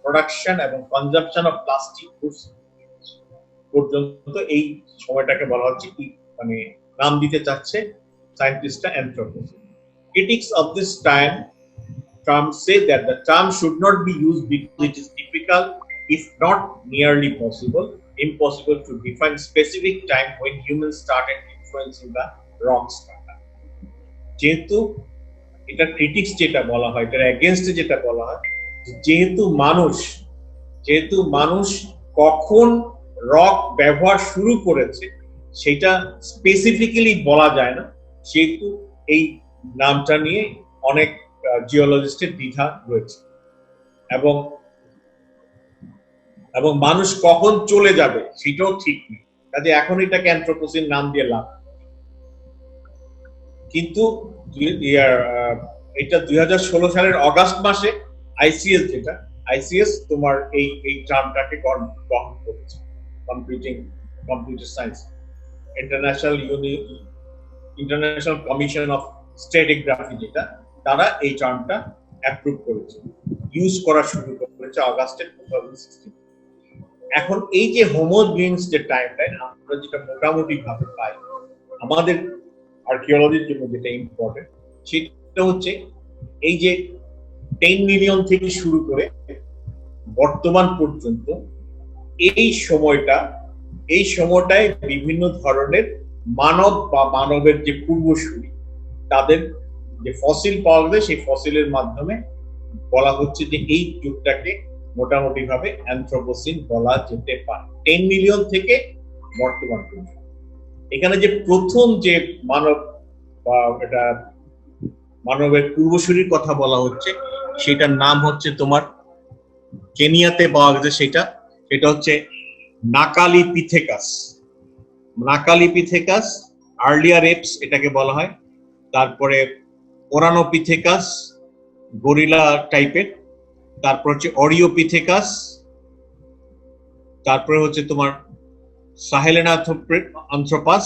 প্রোডাকশন এবং কনজাম্পশন অফ প্লাস্টিক গুডস পর্যন্ত এই সময়টাকে বলা হচ্ছে কি, মানে নাম দিতে চাচ্ছে সায়েন্টিস্টরা অ্যানথ্রোপোসিন। Critics of this term say that the term should not be used because it is difficult, if not nearly impossible to define specific time when humans started influencing the rock strata. যেহেতু এটা critics যেটা বলা হয়, এটার এগেইনস্টে যেটা বলা হয়, যেহেতু মানুষ কখন রক ব্যবহার শুরু করেছে সেটা স্পেসিফিক্যালি বলা যায় না, সেহেতু এই নামটা নিয়ে অনেক জিওলজিস্টের দ্বিধা রয়েছে। এবং মানুষ কখন চলে যাবে সেটাও ঠিক নেই, কাজে এখন এটাকে অ্যানথ্রোপোসিন নাম দিয়ে লাভ। কিন্তু এটা 2016 সালের অগাস্ট মাসে আইসিএস তোমার এই টার্মটাকে গ্রহণ করেছে। Computer science international commission of stratigraphy, যেটা তারা এই টার্মটা অ্যাপ্রুভ করেছে, ইউজ করা শুরু করেছে অগাস্টে 2016। এখন এই যে হোমো বিংস যে টাইমলাইন আমরা যেটা মোটামুটি ভাবে পাই আমাদের আর্কিওলজির জন্য, যেটা ইম্পর্টেন্ট সেটা হচ্ছে এই যে 10 মিলিয়ন থেকে শুরু করে বর্তমান পর্যন্ত এই সময়টায় বিভিন্ন ধরনের মানব বা মানবের যে পূর্বসূরি তাদের যে ফসিল পাওয়া যায়, সেই ফসিলের মাধ্যমে বলা হচ্ছে যে এই যুগটাকে মোটামুটি ভাবে অ্যানথ্রোপোসিন বলা যেতে পারে। 10 মিলিয়ন থেকে বর্তমান পর্যন্ত এখানে যে প্রথম যে মানব বা এটা মানবের পূর্বসূরির কথা বলা হচ্ছে সেটার নাম হচ্ছে তোমার কেনিয়াতে পাওয়া গেছে, সেটা হচ্ছে নাকালিপিথেকাস আর্লিয়ার এপস এটাকে বলা হয়। তারপরে ওরানোপিথেকাস গরিলা টাইপের, তারপর হচ্ছে অরিওপিথেকাস, তারপরে হচ্ছে তোমার সাহেলেনাথ্রোপাস,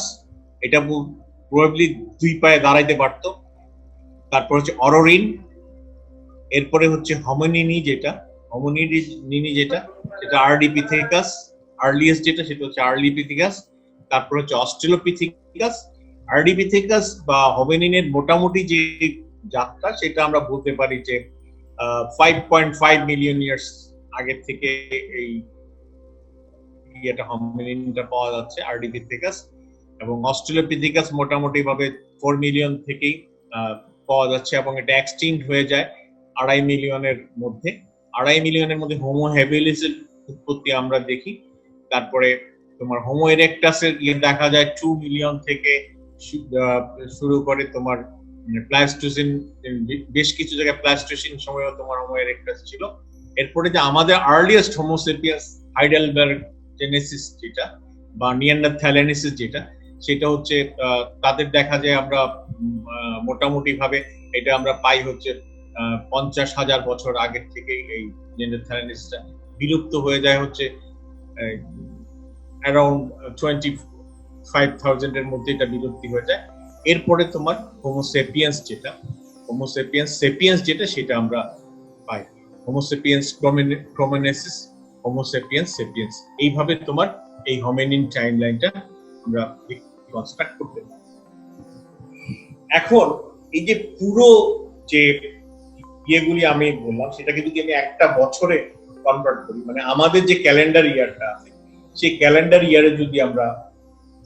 এটা প্রবাবলি 2 পায়ে দাঁড়াইতে পারতো। তারপর হচ্ছে অরোরিন, এরপরে হচ্ছে হোমিনিনি যেটা সেটা আর্ডিপিথেকাস, আর্লিয়েস্ট যেটা সেটা হচ্ছে আর্লিপিথেকাস। তারপর হচ্ছে অস্ট্রেলোপিথেকাস। আর্ডিপিথেকাস বা হোমিনিনের মোটামুটি যে যাত্রা সেটা আমরা বলতে পারি যে 5.5 মিলিয়ন ইয়ার্স আগের থেকে এই হোমিনিনটা পাওয়া যাচ্ছে আর্ডিপিথেকাস, এবং অস্ট্রেলোপিথেকাস মোটামুটি ভাবে 4 মিলিয়ন থেকেই পাওয়া যাচ্ছে এবং এটা এক্সটিংক্ট হয়ে যায় 2.5 মিলিয়নের মধ্যে। 2.5 মিলিয়নের মধ্যে হোমো হ্যাবিলিসের উৎপত্তি আমরা দেখি। তারপরে তোমার হোমো ইরেক্টাসের দেখা যায় 2 মিলিয়ন থেকে শুরু করে তোমার প্লাইস্টোসিন, বেশ কিছু জায়গায় প্লাইস্টোসিন সময়ও তোমার হোমো ইরেক্টাস ছিল। এরপরে যে আমাদের আর্লিয়েস্ট হোমো সেপিয়ান্স হাইডেলবার্গ জেনেসিস যেটা বা নিয়ান্ডারথ্যালেনিসিস যেটা, সেটা হচ্ছে তাদের দেখা যায় আমরা মোটামুটি ভাবে এটা আমরা পাই হচ্ছে 50,000 বছর আগের থেকে এই নিয়ান্ডারথ্যালেনিসিসটা বিলুপ্ত হয়ে যায় হচ্ছে অ্যারাউন্ড 25,000 এর মধ্যে এটা বিলুপ্তি হয়ে যায়। এরপরে তোমার হোমোসেপিয়েন্স যেটা সেটা আমরা পাই, হোমোসেপিয়েন্স ক্রোমেনেসিস, হোমোসেপিয়েন্স সেপিয়েন্স, এইভাবে তোমার এই হোমিনিন টাইমলাইনটা আমরা কনস্ট্রাক্ট করতে পারি। এখন এই যে পুরো যে ইয়েগুলি আমি বললাম সেটাকে যদি আমি একটা বছরে কনভার্ট করি, মানে আমাদের যে ক্যালেন্ডার ইয়ারটা আছে সেই ক্যালেন্ডার ইয়ারে যদি আমরা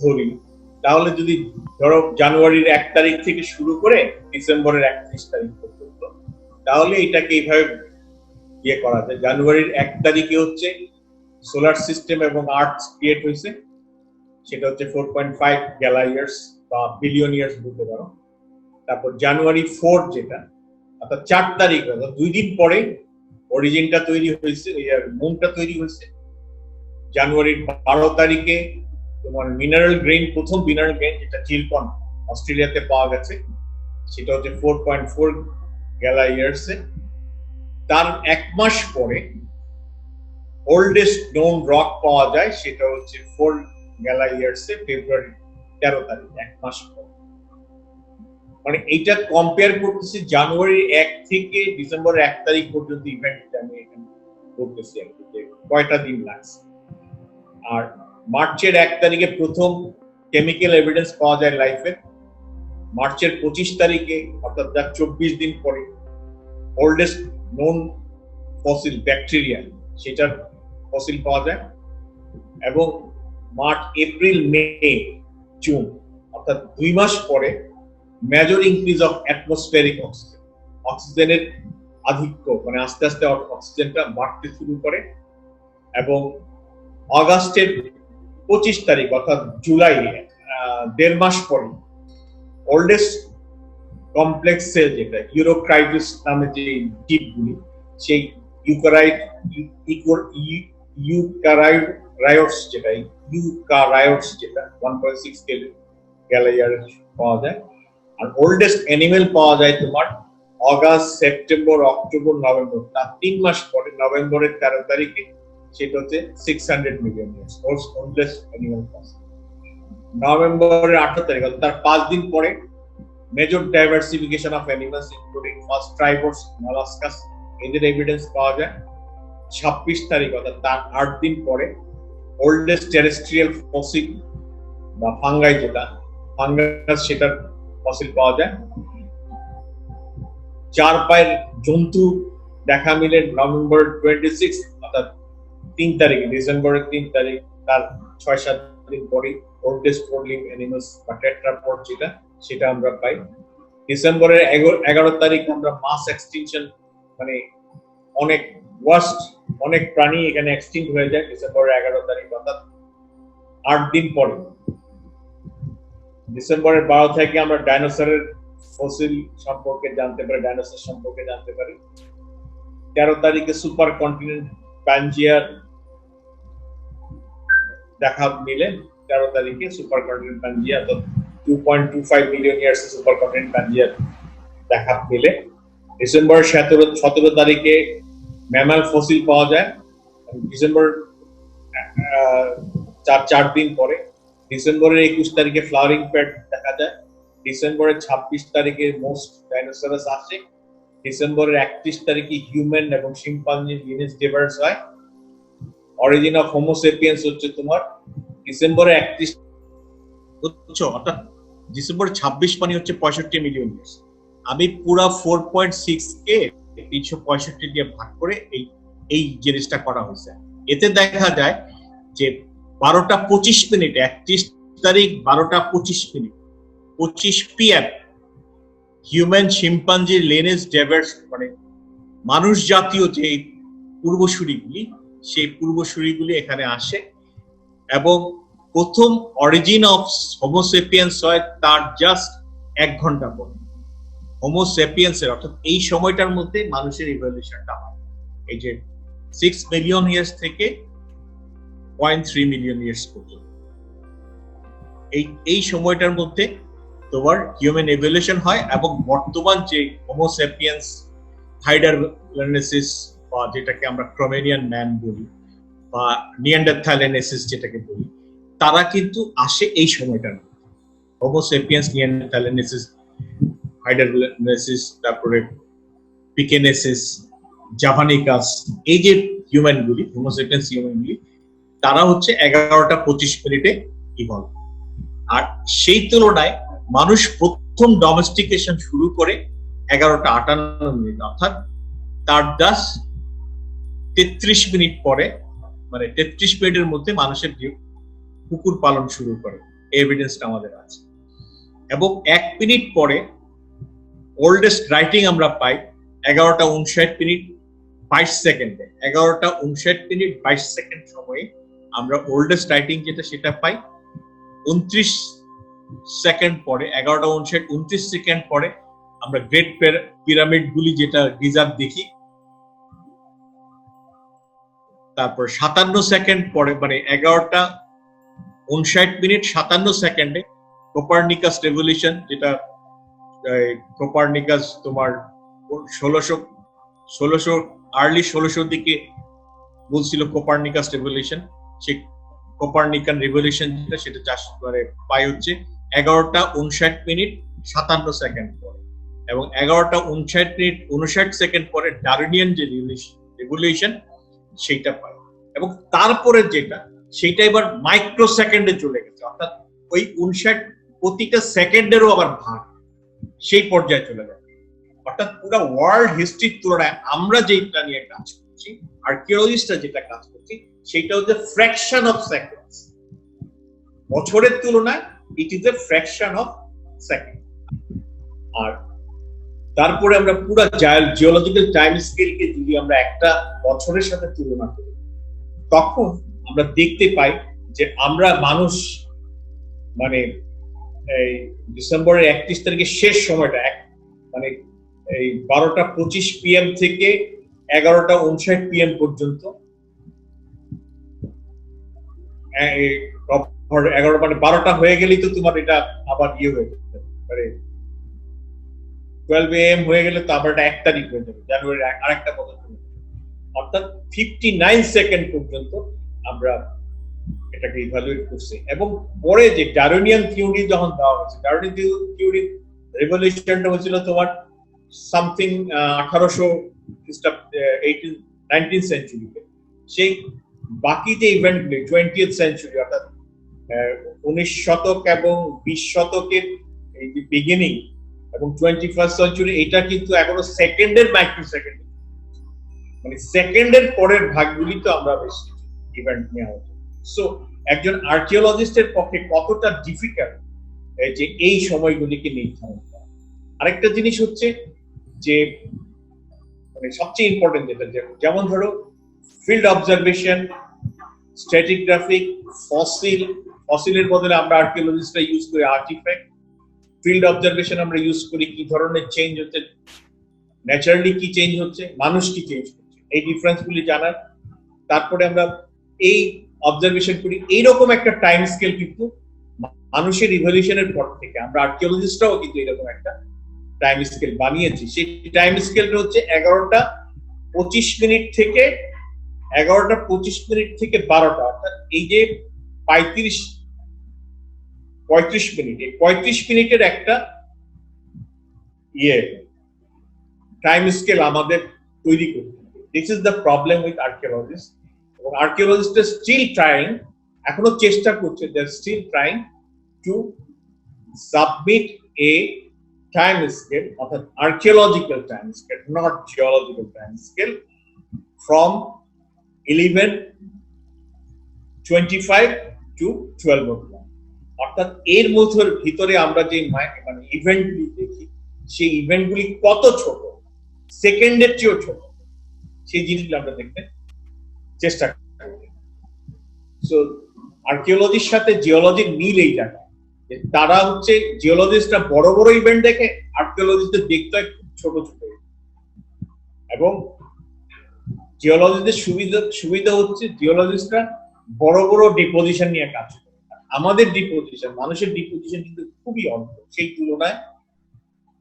ধরি, তাহলে যদি ধরো জানুয়ারির 1 তারিখ থেকে শুরু করে ডিসেম্বরের 31 তারিখ পর্যন্ত, তাহলে এটাকে এইভাবে ইয়ে করা যায়। জানুয়ারির 1 তারিখে হচ্ছে সোলার সিস্টেম এবং আর্থ ক্রিয়েট হয়েছে সেটা হচ্ছে 4.5 গ্যালা ইয়ার্স বা বিলিয়ন ইয়ার্স বলতে পারো। তারপর জানুয়ারি 4 যেটা অর্থাৎ 4 তারিখ, অর্থাৎ 2 দিন পরে অরিজিনটা তৈরি হয়েছে, মুনটা তৈরি হয়েছে। জানুয়ারির 12 তারিখে তোমার মিনারেল গ্রেইন, প্রথম মিনারেল গ্রেইন যেটা জিরকন অস্ট্রেলিয়াতে পাওয়া গেছে সেটা হচ্ছে 4.4 গ্যালা ইয়ার্সে। তার 1 মাস পরে ওল্ডেস্ট নোন রক পাওয়া যায়, সেটা হচ্ছে 4 গ্যালা ইয়ার্সে ফেব্রুয়ারি 13 তারিখ, 1 মাস পরে। মানে এইটা কম্পেয়ার করতেছি জানুয়ারির 1 থেকে ডিসেম্বর 1 তারিখ পর্যন্ত ইভেন্ট আমি এখানে বলতেছি আর কি, যে কয়টা দিন লাগছে। আর মার্চের 1 তারিখে প্রথম কেমিক্যাল এভিডেন্স পাওয়া যায় লাইফের। মার্চের 25 তারিখে অর্থাৎ যার 24 দিন পরে ওল্ডেস্ট নোন ফসিল ব্যাকটেরিয়া সেটার ফসিল পাওয়া যায়। এবং মার্চ, এপ্রিল, মে, জুন অর্থাৎ 2 মাস পরে major increase of atmospheric oxygen, অক্সিজেনের আধিক্য, মানে আস্তে আস্তে অক্সিজেনটা বাড়তে শুরু করে। এবং অগাস্টের 25 তারিখ অর্থাৎ জুলাই, 1.5 মাস পরে ওল্ডেস্ট কমপ্লেক্স সেল যেটা ইউরোক্রাইটিস নামে যে জীবগুলি, সেই ইউক্যারায়োটস যেটা 1.6 গ্যালা ইয়ার পাওয়া যায়। আর ওল্ডেস্ট অ্যানিমেল পাওয়া যায় তোমার অগাস্ট, সেপ্টেম্বর, অক্টোবর, নভেম্বর, তার 3 মাস পরে নভেম্বরের 13 তারিখে সেটা হচ্ছে 600 million years oldest animal fossil. নভেম্বরের 18 তারিখ তার 5 দিন পরে major diversification of animals including first tribes, molluscs, এদের এভিডেন্স পাওয়া যায়। 26 তারিখ অর্থাৎ তার 8 দিন পরে ওল্ডেস্ট টেরেস্ট্রিয়াল ফসিল বা ফাঙ্গাই যেটা ফাঙ্গাস সেটার ফসিল পাওয়া যায়। 4 পায়ের জন্তু দেখা মিলে নভেম্বর 26 অর্থাৎ 3 তারিখে, ডিসেম্বরের 3 তারিখ তার 6-7 দিন পরে ওল্ডেস্ট ফোর লিভ অ্যানিমালস বা টেট্রাপড যেটা সেটা আমরা পাই। ডিসেম্বরের 11 তারিখ আমরা মাস এক্সটিংশন, মানে অনেক প্রাণী এখানে এক্সটিংক্ট হয়ে যায় ডিসেম্বরের 11 তারিখ অর্থাৎ 8 দিন পরে। ডিসেম্বরের 12 থেকে আমরা ডাইনোসরের ফসিল সম্পর্কে জানতে পারি, 13 তারিখে সুপার কন্টিনেন্ট প্যানজিয়ার দেখা মিলে, 13 তারিখে সুপার কন্টিনেন্ট প্যানজিয়া অর্থাৎ 2.25 মিলিয়ন ইয়ার্স সুপার কন্টিনেন্ট প্যানজিয়ার দেখা মিলে। ডিসেম্বরের 17 তারিখে ম্যামাল ফসিল পাওয়া যায়। ডিসেম্বর 4 দিন পরে ডিসেম্বরের 21 তারিখে ফ্লাওয়ারিং প্যাড দেখা যায়। ডিসেম্বরের 26 তারিখে মোস্ট ডাইনোসরাস আসে। ডিসেম্বরের 31 তারিখে হিউম্যান এবং শিম্পাঞ্জি লিনেজ ডিভার্স হয়। অরিজিন অফ হোমো সেপিয়েন্স হচ্ছে তোমার ডিসেম্বরের 31 অর্থাৎ ডিসেম্বর 26 মানে হচ্ছে 65 মিলিয়ন ইয়ার্স। আমি পুরা 4.6 কে 365 দিয়ে ভাগ করে এই জিনিসটা করা হয়েছে। এতে দেখা যায় যে 12টা 25 মিনিট, 31 তারিখ 12টা 25 minute 25 PM human chimpanzee lineage diverse, মানে মানুষ জাতীয় যে পূর্বসূরিগুলি, সেই পূর্বসূরিগুলি এখানে আসে। এবং প্রথম অরিজিন অফ হোমো সেপিয়েন্স হয় তার জাস্ট 1 ঘন্টা পরে। হোমো সেপিয়েন্সের অর্থাৎ এই সময়টার মধ্যে মানুষের ইভলিউশনটা হয়, এই যে 6 মিলিয়ন ইয়ার্স থেকে 0.3 মিলিয়ন ইয়ার্স পর্যন্ত। এই সময়টার মধ্যে তোমার হিউম্যান ইভলিউশন হয়। এবং বর্তমান যে হোমো সেপিয়েন্স হাইডারলেনেসিস বা যেটাকে আমরা ক্রোমেনিয়ান ম্যান বলি বা নিয়ান্ডারথ্যালেনেসিস যেটাকে বলি, তারা কিন্তু আসে এই সময়টার মধ্যে। হোমো সেপিয়েন্স, নিয়ান্ডারথ্যালেনেসিস, হাইডারলেনেসিস, তারপরে পিকেনেসিস, জাভানিকাস, এই যে হিউম্যানগুলি, হোমো সেপিয়েন্স হিউম্যানগুলি, তারা হচ্ছে 11টা 25 মিনিটে ইভলভ। আর সেই তুলনায় মানুষ প্রথম ডোমেস্টিকেশন শুরু করে 11টা 58 মিনিট, অর্থাৎ তার 33 মিনিট পরে, মানে 33 মিনিটের মধ্যে মানুষের কুকুর পালন শুরু করে। এভিডেন্সটা আমাদের আছে। এবং 1 মিনিট পরে ওল্ডেস্ট রাইটিং আমরা পাই 11টা 59 মিনিট 22 সেকেন্ডে, 11টা 59 মিনিট 22 সেকেন্ড সময়ে আমরা ওল্ডেস্ট রাইটিং যেটা সেটা পাই। 29 সেকেন্ড পরে, 11টা 59 29 সেকেন্ড পরে আমরা গ্রেট পিরামিড গুলি যেটা গিজার দেখি। তারপর 57 সেকেন্ড পরে, মানে 11টা 59 মিনিট 57 সেকেন্ডে কোপারনিকাস রেভলিউশন, যেটা কোপারনিকাস তোমার 1600 আর্লি 1600 দিকে বলছিল কোপারনিকাস রেভলিউশন। সেই কোপারনিকান রেভলিউশন যেটা সেটা পাই হচ্ছে 11টা 59 মিনিট 57 সেকেন্ড পরে, এবং 11টা 59 মিনিট 59 সেকেন্ড পরে ডারউইনিয়ান যে রেভলিউশন সেইটা পাই। এবং তারপরে যেটা সেটা এবার মাইক্রো সেকেন্ডে চলে গেছে, অর্থাৎ ওই 59 প্রতিটা সেকেন্ডেরও আবার ভাগ সেই পর্যায়ে চলে যাবে। অর্থাৎ পুরো ওয়ার্ল্ড হিস্ট্রির তুলনায় আমরা যেটা নিয়ে কাজ করছি, আর্কিওলজিস্টরা যেটা কাজ করছি, সেটা হচ্ছে ফ্র্যাকশন অফ সেকেন্ডস। বছরের তুলনায় it is a fraction of second. আর তারপরে আমরা পুরো জিওলজিক্যাল টাইম স্কেলকে যদি আমরা একটা বছরের সাথে তুলনা করি, তখন আমরা দেখতে পাই যে আমরা মানুষ মানে এই ডিসেম্বরের 31 তারিখের শেষ সময়টা, মানে এই 12টা 25 PM থেকে 11টা 59 PM পর্যন্ত, 11 মানে 12টা হয়ে গেলেই তো তোমার এটা আবার ইয়ে হয়ে যাবে, মানে 12 AM হয়ে গেলে তো আবার এটা 1 তারিখ হয়ে যাবে, জানুয়ারির আরেকটা পর্যন্ত। অর্থাৎ 59 সেকেন্ড পর্যন্ত আমরা এটাকে ইভালুয়েট করছি। এবং পরে যে ডারউইনিয়ান থিওরি যখন দেওয়া হয়েছে, ডারউইনিয়ান থিওরি রেভলিউশনটা হয়েছিল তোমার সামথিং 1800 খ্রিস্টাব্দ 19th সেঞ্চুরিতে। সেই বাকি যে ইভেন্টগুলি 20th সেঞ্চুরি, অর্থাৎ 19 শতক এবং 20 শতকের এই যে বিগিনিং এবং 21st সেঞ্চুরি, এটা কিন্তু এখনো সেকেন্ডের মাইক্রো সেকেন্ড, মানে সেকেন্ডের পরের ভাগগুলি তো আমরা বেশি ইভেন্ট নেওয়া হতো। সো একজন আর্কিওলজিস্টের পক্ষে কতটা ডিফিকাল্ট যে এই সময়গুলিকে নির্ধারণ করা। আরেকটা জিনিস হচ্ছে যে মানে সবচেয়ে ইম্পর্টেন্ট যেটা, যেমন ধরো ফিল্ড অবজারভেশন, স্ট্র্যাটিগ্রাফিক, ফসিলের বদলে আমরা আর্কিওলজিস্টরা ইউজ করি আর্টিফ্যাক্ট। ফিল্ড অবজারভেশন আমরা ইউজ করি কি ধরনের চেঞ্জ হচ্ছে, ন্যাচারালি কি চেঞ্জ হচ্ছে, মানুষ কি চেঞ্জ করছে, এই ডিফারেন্স গুলি জানার। তারপরে আমরা এই অবজারভেশন করি। এইরকম একটা টাইম স্কেল কিন্তু মানুষের ইভলিউশনের পর থেকে আমরা আর্কিওলজিস্টরাও কিন্তু এরকম একটা টাইম স্কেল বানিয়েছি। সেই টাইম স্কেলটা হচ্ছে 11টা 25 মিনিট থেকে 12টা, অর্থাৎ এই যে 35 মিনিট, এই 35 মিনিটের একটা টাইম স্কেল আমাদের তৈরি করতে হবে। This is the problem with archaeologist. এবং আর্কিওলজিস্টরা স্টিল ট্রাইং, এখনো চেষ্টা করছে, they are still trying to submit a time scale, অর্থাৎ archaeological time scale, not geological time scale, from 11:25 to 12 o'clock। অর্থাৎ এর মধ্যে ভিতরে আমরা যে মানে ইভেন্টগুলি দেখি, সেই ইভেন্টগুলি কত ছোট, সেকেন্ডের চেয়েও ছোট, সেই জিনিসগুলো আমরা দেখতে চেষ্টা করি। সো আর্কিওলজির সাথে জিওলজির মিল এই জায়গায়, তারা হচ্ছে জিওলজিস্টরা বড় বড় ইভেন্ট দেখে, আর্কিওলজিস্টদের দেখতে হয় খুব ছোট ছোট। এবং জিওলজিস্টদের সুবিধা হচ্ছে জিওলজিস্টরা বড় বড় ডিপোজিশন নিয়ে কাজ করে। আমাদের ডিপোজিশন, মানুষের ডিপোজিশন কিন্তু খুবই অল্প, সেই তুলনায়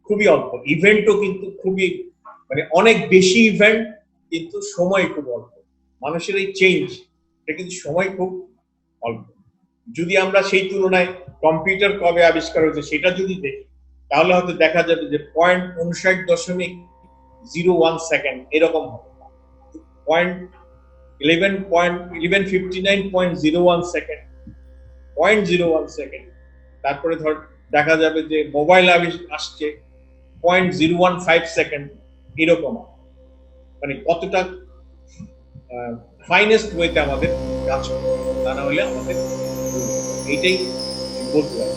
খুবই অল্প। ইভেন্টও কিন্তু খুবই, মানে অনেক বেশি ইভেন্ট, কিন্তু সময় খুব অল্প। মানুষের এই চেঞ্জ, এটা কিন্তু সময় খুব অল্প। যদি আমরা সেই তুলনায় কম্পিউটার কবে আবিষ্কার হয়েছে সেটা যদি দেখি, তাহলে হয়তো দেখা যাবে যে 0.59.01 সেকেন্ড এরকম হবে, 11.59.01 সেকেন্ড, 0.01 সেকেন্ড। তারপরে ধর দেখা যাবে যে মোবাইল আসছে 0.015 সেকেন্ড এরকম। মানে কতটা ফাইনেস্ট ওয়েতে আমাদের কাজ করতে, তা না হলে আমাদের এইটাই বলতে হবে।